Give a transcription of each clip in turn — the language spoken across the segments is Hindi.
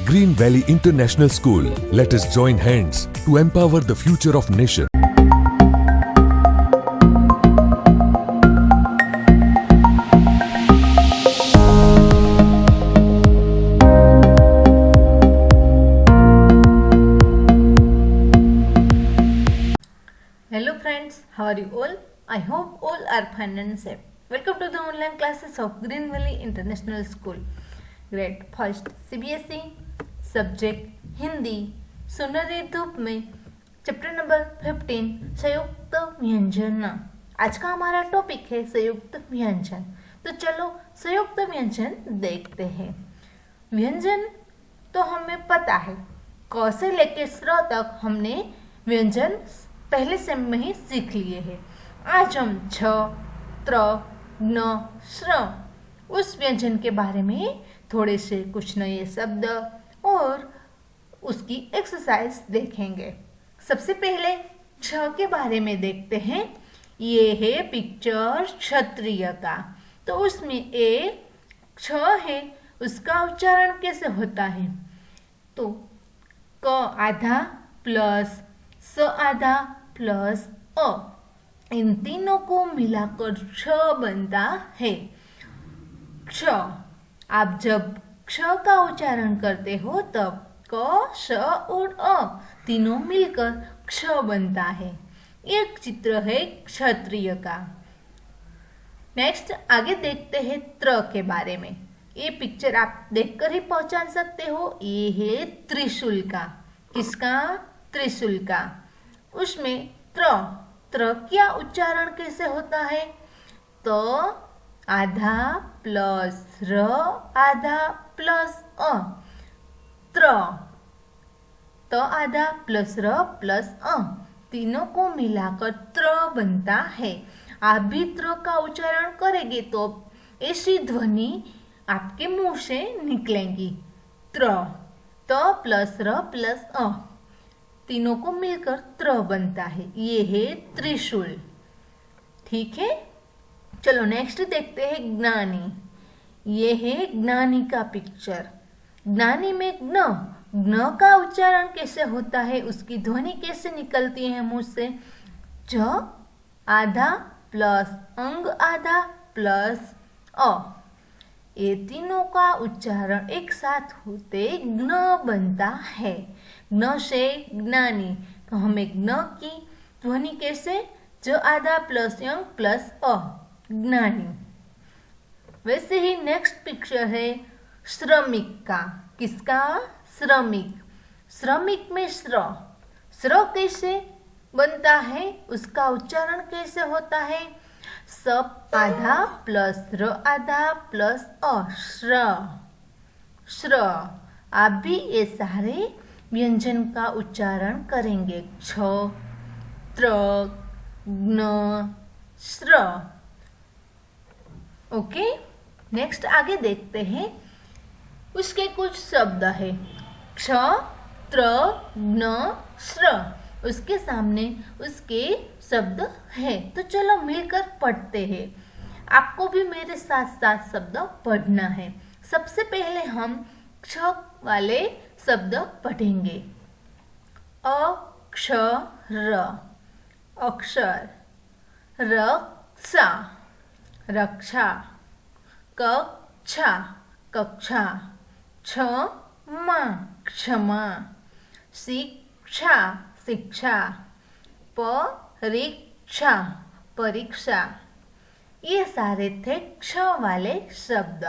Green Valley International School. Let us join hands to empower the future of nation. Hello friends, how are you all? I hope all are fine and safe. Welcome to the online classes of Green Valley International School. Grade 1st CBSE, subject Hindi. सुनहरी धूप में चैप्टर नंबर 15 संयुक्त व्यंजन। आज का हमारा टॉपिक है संयुक्त व्यंजन। तो चलो संयुक्त व्यंजन देखते हैं। व्यंजन तो हमें पता है, क से लेकर स तक हमने व्यंजन पहले सेम में ही सीख लिए हैं। आज हम छ, त्र, न, श्र उस व्यंजन के बारे में थोड़े से कुछ नए शब्द और उसकी एक्सरसाइज देखेंगे। सबसे पहले छ के बारे में देखते हैं। ये है पिक्चर क्षत्रिय का, तो उसमें ए छ है, उसका उच्चारण कैसे होता है? तो क आधा प्लस स आधा प्लस अ, इन तीनों को मिलाकर क्ष बनता है। क्ष, आप जब क्ष का उच्चारण करते हो तब क, श और अ तीनों मिलकर क्ष बनता है। एक चित्र है क्षत्रिय का। नेक्स्ट आगे देखते हैं त्र के बारे में। ये पिक्चर आप देखकर ही पहचान सकते हो, ये है त्रिशूल का। किसका? त्रिशूल का। उसमें त्र, त्र क्या उच्चारण कैसे होता है? तो आधा प्लस र आधा प्लस अ, त्र। तो आधा प्लस र प्लस अ तीनों को मिलाकर त्र बनता है। आप भी त्र का उच्चारण करेंगे तो ऐसी ध्वनि आपके मुंह से निकलेंगी। त्र, त प्लस र प्लस अ तीनों को मिलकर त्र बनता है। ये है त्रिशूल। ठीक है, चलो नेक्स्ट देखते हैं ज्ञानी। ये है ज्ञानी का पिक्चर। ज्ञानी में ज्ञ, ज्ञ का उच्चारण कैसे होता है? उसकी ध्वनि कैसे निकलती है मुंह से? ज आधा प्लस अंग आधा प्लस अ, ये तीनों का उच्चारण एक साथ होते ज्ञ बनता है। ज्ञ से ज्ञानी, तो हमें ज्ञ की ध्वनि कैसे? ज आधा प्लस यंग प्लस अ, ज्ञानी। वैसे ही नेक्स्ट पिक्चर है श्रमिक का। किसका? श्रमिक। श्रमिक में श्र, श्र कैसे बनता है? उसका उच्चारण कैसे होता है? सब आधा प्लस र आधा प्लस अ, श्र, श्र। आप भी ये सारे व्यंजन का उच्चारण करेंगे। छ, त्र, ज्ञ, श्र। ओके, नेक्स्ट आगे देखते हैं। उसके कुछ शब्द है। क्ष, त्र, ज्ञ, श्र, उसके सामने उसके शब्द है। तो चलो मिलकर पढ़ते हैं। आपको भी मेरे साथ साथ शब्द पढ़ना है। सबसे पहले हम क्ष वाले शब्द पढ़ेंगे। अक्षर, अक्षर। रक्षा, रक्षा। कक्षा, कक्षा। क्षमा, क्षमा। शिक्षा, शिक्षा। परीक्षा, परीक्षा। ये सारे थे क्ष वाले शब्द।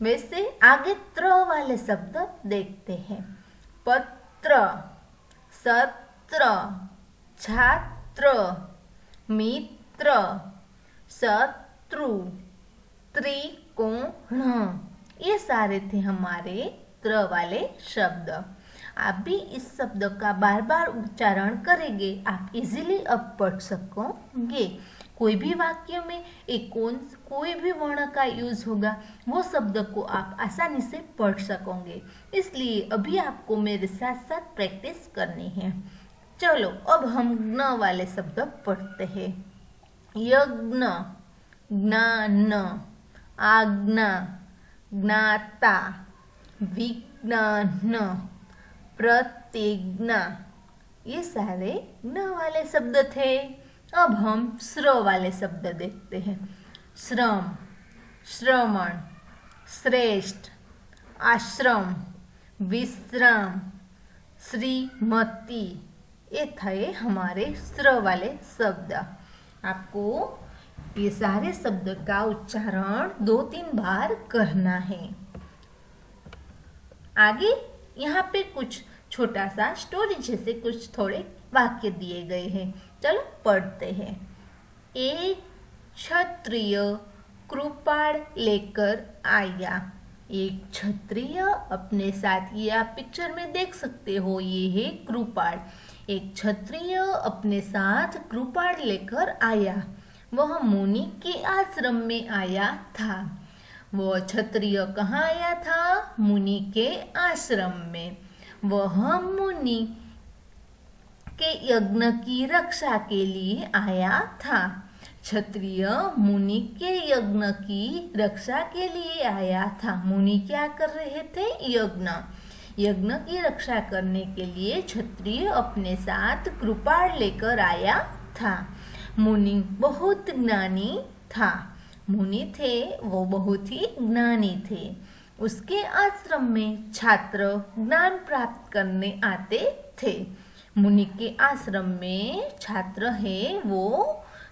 वैसे आगे त्र वाले शब्द देखते हैं। पत्र, सत्र, छात्र, मित्र, शत्रु, त्रिकोण। ये सारे थे हमारे त्र वाले शब्द। आप भी इस शब्द का बार बार उच्चारण करेंगे, आप इजीली अब पढ़ सकोगे। कोई भी वाक्य में एक कोई भी वर्ण का यूज होगा, वो शब्द को आप आसानी से पढ़ सकोगे। इसलिए अभी आपको मेरे साथ साथ प्रैक्टिस करनी है। चलो अब हम ज्ञ वाले शब्द पढ़ते हैं। यज्ञ, ज्ञान, आज्ञा, ज्ञाता, विज्ञान, प्रतिज्ञा, ये सारे न वाले शब्द थे। अब हम श्र वाले शब्द देखते हैं। श्रम, श्रवण, श्रेष्ठ, आश्रम, विश्राम, श्रीमती, ये थे हमारे श्र वाले शब्द। आपको ये सारे शब्द का उच्चारण 2-3 बार करना है। आगे यहाँ पे कुछ छोटा सा स्टोरी जैसे कुछ थोड़े वाक्य दिए गए हैं, चलो पढ़ते हैं। एक क्षत्रिय कृपाण लेकर आया। एक क्षत्रिय अपने साथ, ये आप पिक्चर में देख सकते हो, ये है कृपाण। एक क्षत्रिय अपने साथ कृपाण लेकर आया। वह मुनि के आश्रम में आया था। वह क्षत्रिय कहाँ आया था? मुनि के आश्रम में। वह मुनि के यज्ञ की रक्षा के लिए आया था। क्षत्रिय मुनि के यज्ञ की रक्षा के लिए आया था। मुनि क्या कर रहे थे? यज्ञ की रक्षा करने के लिए क्षत्रिय अपने साथ कृपाण लेकर आया था। मुनि बहुत ज्ञानी था। मुनि थे वो बहुत ही ज्ञानी थे। उसके आश्रम में छात्र ज्ञान प्राप्त करने आते थे। मुनि के आश्रम में छात्र है वो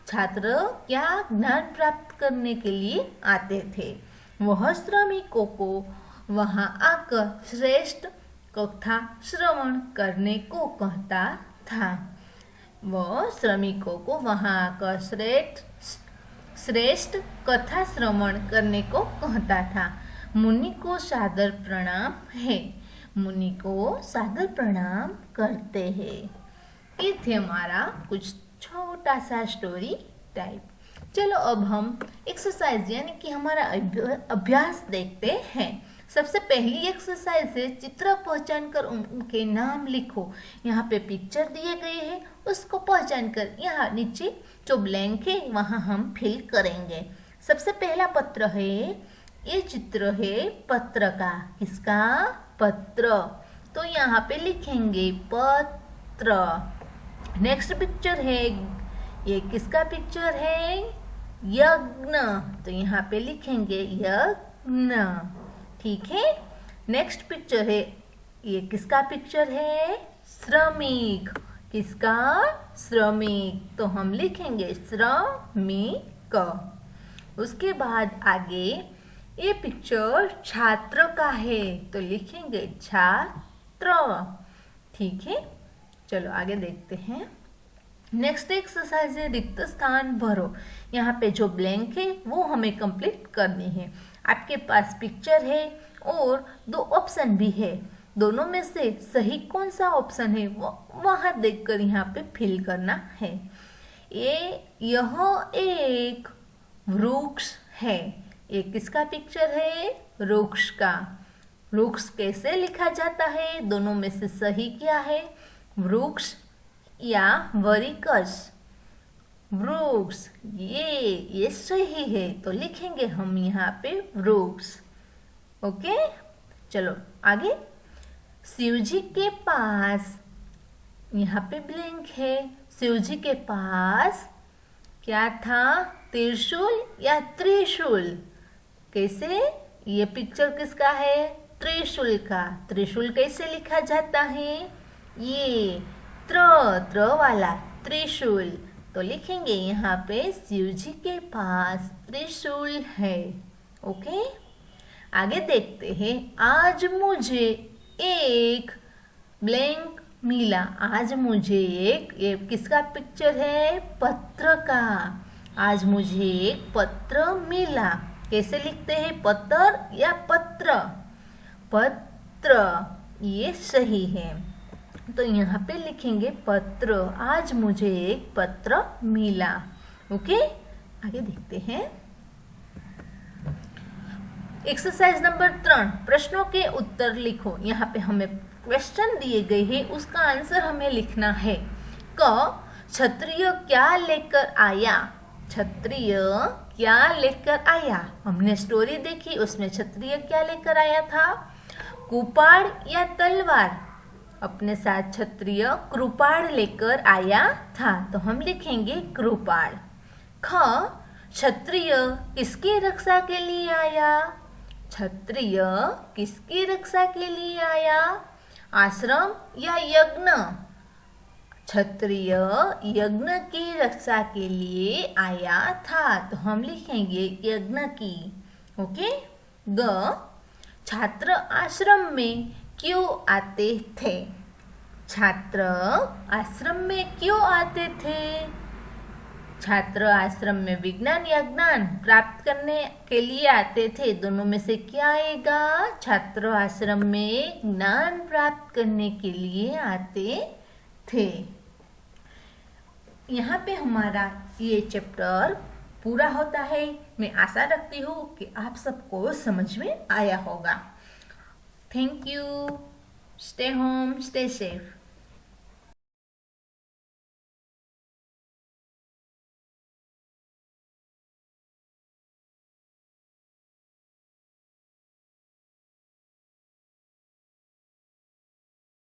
छात्र क्या ज्ञान प्राप्त करने के लिए आते थे। वह श्रमिकों को वहां आकर श्रेष्ठ कथा श्रवण करने को कहता था। वह श्रमिकों को वहां आकर श्रेष्ठ कथा श्रवण करने को कहता था। मुनि को सादर प्रणाम है। मुनि को सादर प्रणाम करते हैं। ये थे हमारा कुछ छोटा सा स्टोरी टाइप। चलो अब हम एक्सरसाइज यानी कि हमारा अभ्यास देखते हैं। सबसे पहली एक्सरसाइज है चित्र पहचान कर उनके नाम लिखो। यहाँ पे पिक्चर दिए गए हैं, उसको पहचान कर यहाँ नीचे जो ब्लैंक है वहाँ हम फिल करेंगे। सबसे पहला पत्र है, ये चित्र है पत्र का। किसका? पत्र। तो यहाँ पे लिखेंगे पत्र। नेक्स्ट पिक्चर है, ये किसका पिक्चर है? यज्ञ। तो यहाँ पे लिखेंगे यज्ञ। ठीक है। नेक्स्ट पिक्चर है, ये किसका पिक्चर है? श्रमिक। किसका? श्रमिक। तो हम लिखेंगे श्रमिक। उसके बाद आगे ये पिक्चर छात्र का है, तो लिखेंगे छात्र। ठीक है। चलो आगे देखते हैं। नेक्स्ट एक्सरसाइज है रिक्त स्थान भरो। यहाँ पे जो ब्लैंक है वो हमें कंप्लीट करनी है। आपके पास पिक्चर है और 2 ऑप्शन भी है। दोनों में से सही कौन सा ऑप्शन है वो वहाँ देखकर यहाँ पे फिल करना है। यह एक वृक्ष है। ये किसका पिक्चर है? वृक्ष का। वृक्ष कैसे लिखा जाता है? दोनों में से सही क्या है? वृक्ष या वृक्ष? वृक्ष। ये सही है, तो लिखेंगे हम यहाँ पे वृक्ष। ओके। चलो आगे। शिवजी के पास, यहाँ पे ब्लैंक है। शिवजी के पास क्या था? त्रिशूल या त्रिशूल? कैसे? ये पिक्चर किसका है? त्रिशूल का। त्रिशूल कैसे लिखा जाता है? ये त्र वाला त्रिशूल। तो लिखेंगे यहाँ पे शिवजी के पास त्रिशूल है। ओके। आगे देखते हैं। आज मुझे एक ब्लैंक मिला। आज मुझे एक, ये किसका पिक्चर है? पत्र का। आज मुझे एक पत्र मिला। कैसे लिखते हैं? पत्र या पत्र? पत्र। ये सही है, तो यहाँ पे लिखेंगे पत्र। आज मुझे एक पत्र मिला। ओके। आगे देखते हैं। एक्सरसाइज नंबर 3, प्रश्नों के उत्तर लिखो। यहाँ पे हमें क्वेश्चन दिए गए हैं, उसका आंसर हमें लिखना है। क, क्षत्रिय क्या लेकर आया? क्षत्रिय क्या लेकर आया? हमने स्टोरी देखी, उसमें क्षत्रिय क्या लेकर आया था? कुपाड़ या तलवार? अपने साथ क्षत्रिय कृपाड़ लेकर आया था, तो हम लिखेंगे कृपाड़। ख, क्षत्रिय किसकी रक्षा के लिए आया? क्षत्रिय किसकी रक्षा के लिए आया? आश्रम या यज्ञ? क्षत्रिय यज्ञ की रक्षा के लिए आया था, तो हम लिखेंगे यज्ञ की। ओके। ग, छात्र आश्रम में क्यों आते थे? छात्र आश्रम में क्यों आते थे? छात्र आश्रम में विज्ञान या ज्ञान प्राप्त करने के लिए आते थे, दोनों में से क्या आएगा? छात्र आश्रम में ज्ञान प्राप्त करने के लिए आते थे। यहाँ पे हमारा ये चैप्टर पूरा होता है। मैं आशा रखती हूँ कि आप सबको समझ में आया होगा। Thank you. Stay home, stay safe.